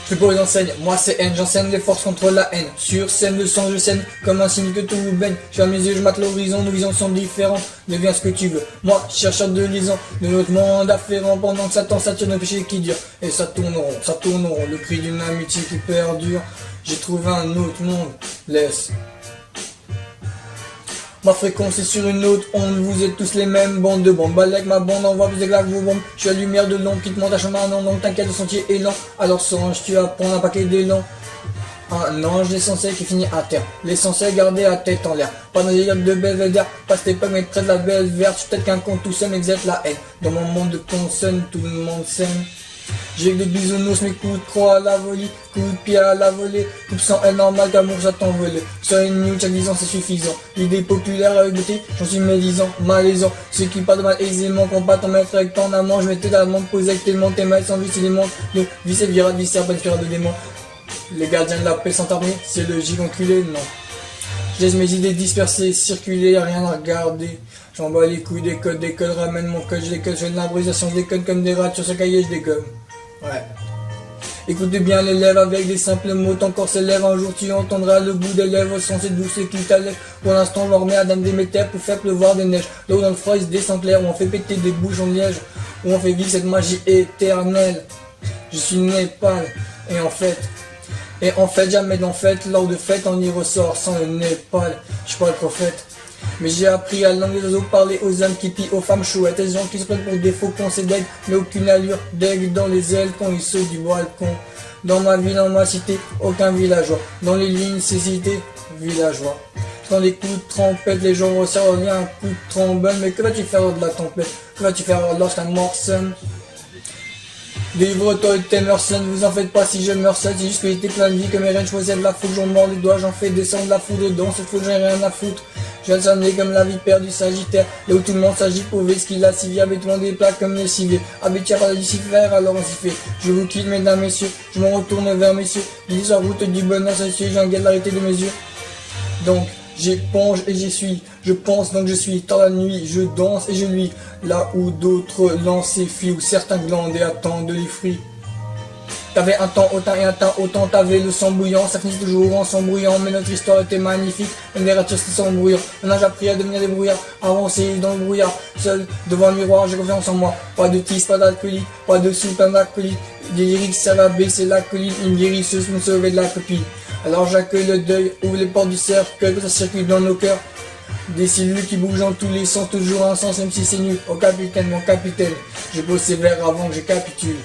Je pour les enseignes, moi c'est N, j'enseigne les forces contre la haine. Sur scène, le sang je saigne, comme un signe que tout vous baigne. Je ferme mes yeux, je mate l'horizon, nos visions sont différentes. Deviens ce que tu veux, moi, chercheur de liaison, de notre monde afférent. Pendant que Satan s'attire nos péchés qui durent. Et ça tourneront, le cri d'une amitié qui perdure. J'ai trouvé un autre monde, laisse. Ma fréquence est sur une autre onde, vous êtes tous les mêmes, bande de bombes. Balèque ma bande envoie plus d'éclats que vos bombes. Je suis la lumière de l'ombre qui te monte à chemin, non, donc t'inquiète, le sentier est lent. Alors songe, tu vas prendre un paquet d'élan. Un ange essentiel qui finit à terre. L'essentiel garder la tête en l'air. Pas dans les lieux de belvédère, passe tes pommes et près de la belle verte. Je suis peut-être qu'un con tout seul exerce la haine. Dans mon monde de consonnes, tout le monde s'aime. J'ai que des bisounours, mes coups de croix à la volée, coups de pied à la volée, coupe sans elle normal qu'amour j'attends voler. Sur une nuit, chaque 10 ans c'est suffisant. L'idée populaire avec beauté, j'en suis médisant, malaisant. Ceux qui parlent de mal aisément, combattent en maître avec ton amant. Je m'étais tellement posé avec tellement tes mails sans vie, c'est les montres. De vie c'est vira, vie c'est bonne spirale de démons. Les gardiens de la paix sont armés, c'est le giga enculé, non. Je laisse mes idées dispersées, circuler, rien à regarder. J'en bats les couilles des codes, ramène mon code, je décode, je fais de l'improvisation, je décode comme des rats sur ce cahier, je dégomme. Ouais. Écoutez bien les lèvres avec des simples mots, ton corps s'élève, un jour tu entendras le bout des lèvres, son c'est douce qui t'allège. Pour l'instant on leur met à Dame Déméter pour faire pleuvoir des neiges. Là où dans le froid il se descend clair, où on fait péter des bouches en liège, où on fait vivre cette magie éternelle. Je suis Népal, et en fait jamais d'en fait, lors de fête on y ressort sans le Népal. Je suis pas le prophète. Mais j'ai appris à langue des oiseaux, parler aux hommes qui pillent aux femmes chouettes. Les gens qui se prennent pour des faucons, c'est d'aigle, mais aucune allure d'aigle dans les ailes quand ils sautent du balcon. Dans ma ville, dans ma cité, aucun villageois. Dans les lignes, c'est cité, villageois. Dans les coups de trompette, les gens resserrent rien, un coup de trombone. Mais que vas-tu faire de la tempête? Que vas-tu faire lorsqu'un mort sonne? Délivre-toi de Temerson, vous en faites pas si je meurs seul, c'est juste que j'étais plein de vie, que mes reines choisissent de la foudre, j'en mords les doigts, j'en fais descendre la foudre dedans, cette foudre j'ai rien à foutre. Je viens de sonner comme la vipère du Sagittaire, là où tout le monde s'agit pour ce qu'il a si avec tout le monde des plaques comme les civils. Habitué à Lucifer, alors on s'y fait. Je vous quitte mesdames, messieurs, je me retourne vers messieurs, dis en route du bonheur, socieux, j'ai un guet de l'arrêté de mes yeux. Donc, j'éponge et j'essuie, je pense donc je suis, dans la nuit, je danse et je luis, là où d'autres lancent et fuient, où certains glandent et attendent les fruits. T'avais un temps autant et un temps autant, t'avais le sang bouillant, ça finit toujours en s'embrouillant, mais notre histoire était magnifique, même les ratures se sont brouillants. Maintenant j'ai appris à devenir des brouillards, avancer dans le brouillard, seul devant le miroir, j'ai confiance en moi, pas de tis, pas d'alcoolique, pas de sous, pas d'alcoolique, des lyriques ça va baisser la colline, une guérisseuse me sauver de la copie. Alors j'accueille le deuil, ouvre les portes du cercueil, que ça circule dans nos cœurs. Des cellules qui bougent dans tous les sens, toujours un sens, même si c'est nul. Oh capitaine, mon capitaine, j'ai beau sévère avant que je capitule.